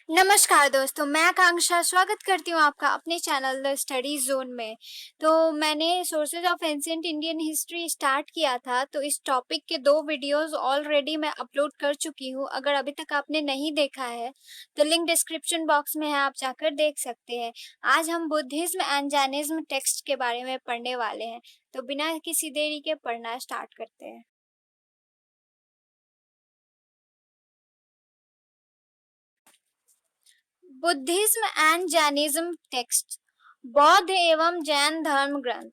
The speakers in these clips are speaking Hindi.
नमस्कार दोस्तों, मैं आकांक्षा स्वागत करती हूँ आपका अपने चैनल द स्टडी जोन में। तो मैंने sources of ancient Indian history start किया था, तो इस टॉपिक के 2 वीडियोस ऑलरेडी मैं अपलोड कर चुकी हूँ। अगर अभी तक आपने नहीं देखा है तो लिंक डिस्क्रिप्शन बॉक्स में है, आप जाकर देख सकते हैं। आज हम बुद्धिज्म एंड जैनिज्म टेक्स्ट के बारे में पढ़ने वाले हैं, तो बिना किसी देरी के पढ़ना स्टार्ट करते हैं। बुद्धिज्म एंड जैनिज्म टेक्स्ट, बौद्ध एवं जैन धर्म ग्रंथ।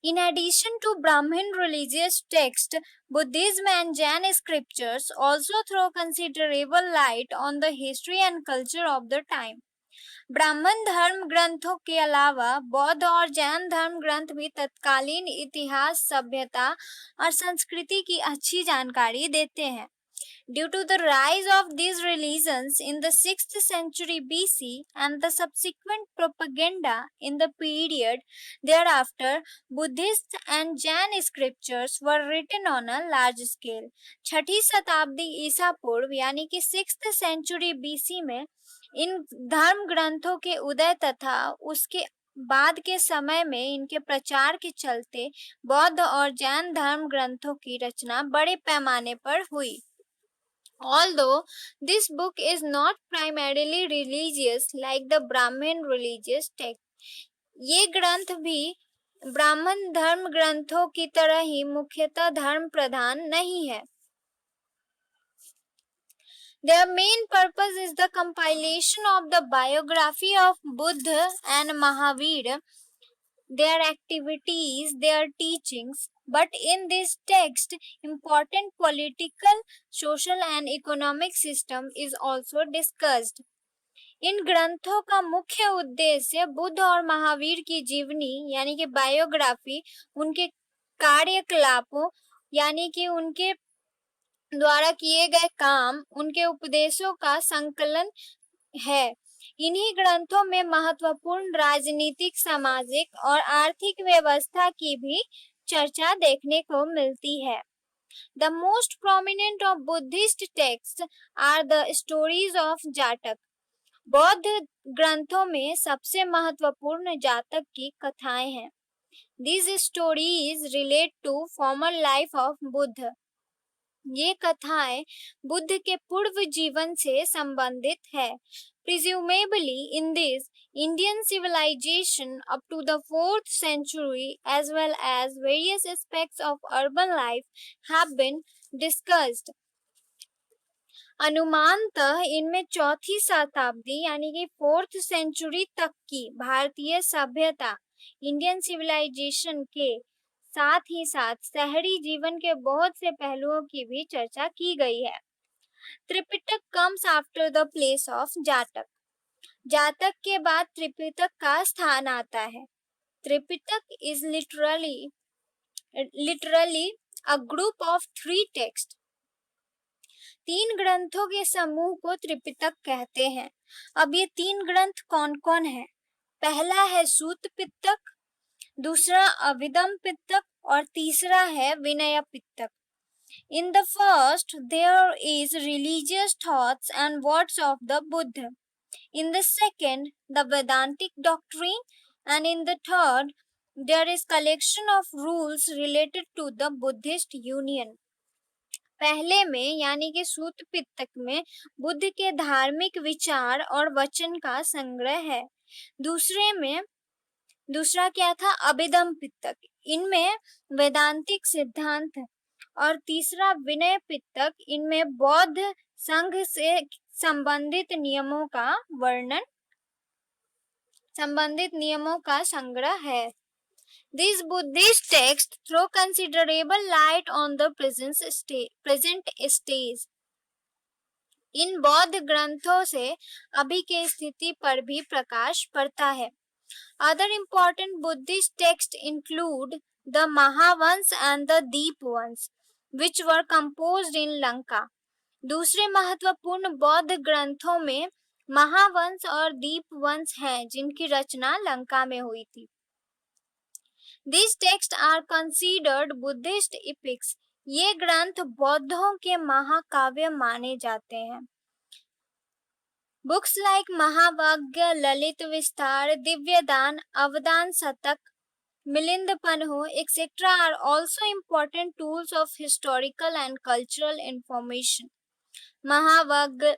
In addition to Brahmin religious text, Buddhism and Jain scriptures also throw considerable light on the history and culture of the time. ब्राह्मण धर्म ग्रंथों के अलावा बौद्ध और जैन धर्म ग्रंथ भी तत्कालीन इतिहास, सभ्यता और संस्कृति की अच्छी जानकारी देते हैं। Due to the rise of these religions in the 6th century BC and the subsequent propaganda in the period thereafter, Buddhist and Jain scriptures were written on a large scale. छठी शताब्दी ईसा पूर्व यानी कि 6th century BC में इन धर्म ग्रंथों के उदय तथा उसके बाद के समय में इनके प्रचार के चलते बौद्ध और जैन धर्म ग्रंथों की रचना बड़े पैमाने पर हुई। Although this book is not primarily religious like the Brahmin religious text, ये ग्रंथ भी ब्राह्मण धर्म ग्रंथों की तरह ही मुख्यतः धर्म प्रधान नहीं है। Their main purpose is the compilation of the biography of Buddha and Mahavir, their activities, their teachings, but in this text, important political, social and economic system is also discussed. इन ग्रंथों का मुख्य उद्देश्य बुद्ध और महावीर की जीवनी यानी कि बायोग्राफी, उनके कार्यकलापों यानी कि उनके द्वारा किए गए काम, उनके उपदेशों का संकलन है। इन्हीं ग्रंथों में महत्वपूर्ण राजनीतिक, सामाजिक और आर्थिक व्यवस्था की भी चर्चा देखने को मिलती है। The most prominent of Buddhist texts are the stories of जातक। बौद्ध ग्रंथों में सबसे महत्वपूर्ण जातक की कथाएं हैं। These stories relate to former life of Buddha। ये कथाएं बुद्ध के पूर्व जीवन से संबंधित है। Presumably in this, Indian civilization up to the 4th century as well as various aspects of urban life have been discussed. अनुमानतः इनमें चौथी शताब्दी यानी कि 4th century तक की भारतीय सभ्यता, इंडियन सिविलाइजेशन के साथ ही साथ शहरी जीवन के बहुत से पहलुओं की भी चर्चा की गई है। Tripitaka comes after the place of जातक। जातक के बाद त्रिपिटक का स्थान आता है। Tripitaka is literally a group of 3 texts। 3 ग्रंथों के समूह को त्रिपिटक कहते हैं। अब ये 3 ग्रंथ कौन कौन है? पहला है सूत पिटक, दूसरा अभिधम पिटक और तीसरा है Vinaya Pitaka. In the first, there is religious thoughts and words of the Buddha. In the second, the Vedantic doctrine, and in the third, there is collection of rules related to the Buddhist union. पहले में यानी कि सूत पिटक में बुद्ध के धार्मिक विचार और वचन का संग्रह है। दूसरा क्या था? अभिधम पिटक, इनमें वेदांतिक सिद्धांत है। और तीसरा विनय पिटक, इनमें बौद्ध संघ से संबंधित नियमों का संग्रह है। These Buddhist texts throw considerable light on the present stage। इन बौद्ध ग्रंथों से अभी के स्थिति पर भी प्रकाश पड़ता है। Other important Buddhist texts include the Mahavans and the Deepvans, which were composed in Lanka। दूसरे महत्वपूर्ण बौद्ध ग्रंथों में महावंश और दीपवंश हैं, जिनकी रचना लंका में हुई थी। These texts are considered Buddhist epics। ये ग्रंथ बौद्धों के महाकाव्य माने जाते हैं। Books like Mahavagya, Lalit Vistar, Divyadan, Avdan Satak, Milind Panho, etc. are also important tools of historical and cultural information. Mahavagya,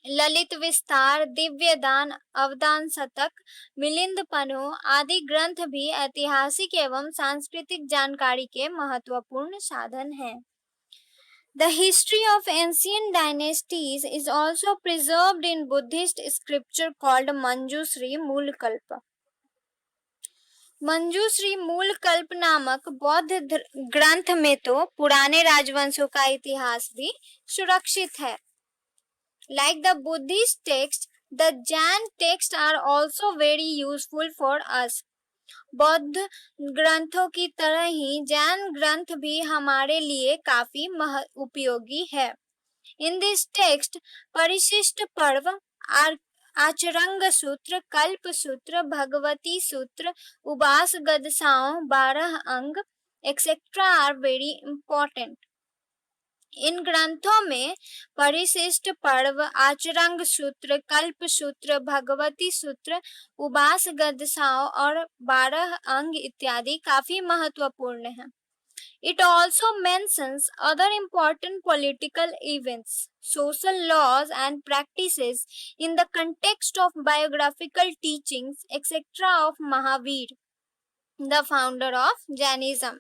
Lalit विस्तार, दिव्यदान, अवदान शतक, मिलिंद पन्हो आदि ग्रंथ भी ऐतिहासिक एवं सांस्कृतिक जानकारी के महत्वपूर्ण साधन हैं. The history of ancient dynasties is also preserved in Buddhist scripture called Manjusri Moolkalpa. Manjushri Mulakalpa नामक बौद्ध ग्रंथ में तो पुराने राजवंशों का इतिहास भी सुरक्षित है. Like the Buddhist text, the Jain texts are also very useful for us. बौद्ध ग्रंथों की तरह ही जैन ग्रंथ भी हमारे लिए काफी उपयोगी है. In this text, परिशिष्ट पर्व, आचरंग सूत्र, कल्प सूत्र, भगवती सूत्र, उबास गदसाओं, 12 अंग etc. are very important. इन ग्रंथों में परिशिष्ट पर्व, आचरंग सूत्र, कल्प सूत्र, भगवती सूत्र, उबास गदसाओं और 12 अंग इत्यादि काफी महत्वपूर्ण हैं. It also mentions other important political events, social laws and practices in the context of biographical teachings etc. of Mahavir, the founder of Jainism.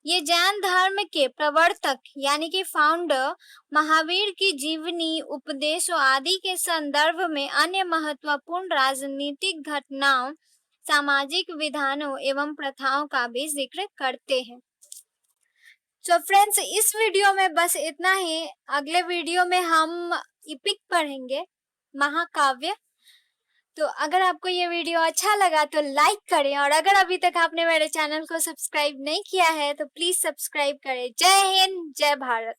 ये जैन धर्म के प्रवर्तक यानी कि फाउंडर महावीर की जीवनी, उपदेशों आदि के संदर्भ में अन्य महत्वपूर्ण राजनीतिक घटनाओं, सामाजिक विधानों एवं प्रथाओं का भी जिक्र करते हैं. तो फ्रेंड्स, इस वीडियो में बस इतना ही. अगले वीडियो में हम इपिक पढ़ेंगे, महाकाव्य. तो अगर आपको ये वीडियो अच्छा लगा तो लाइक करें, और अगर अभी तक आपने मेरे चैनल को सब्सक्राइब नहीं किया है तो प्लीज सब्सक्राइब करें. जय हिंद, जय भारत.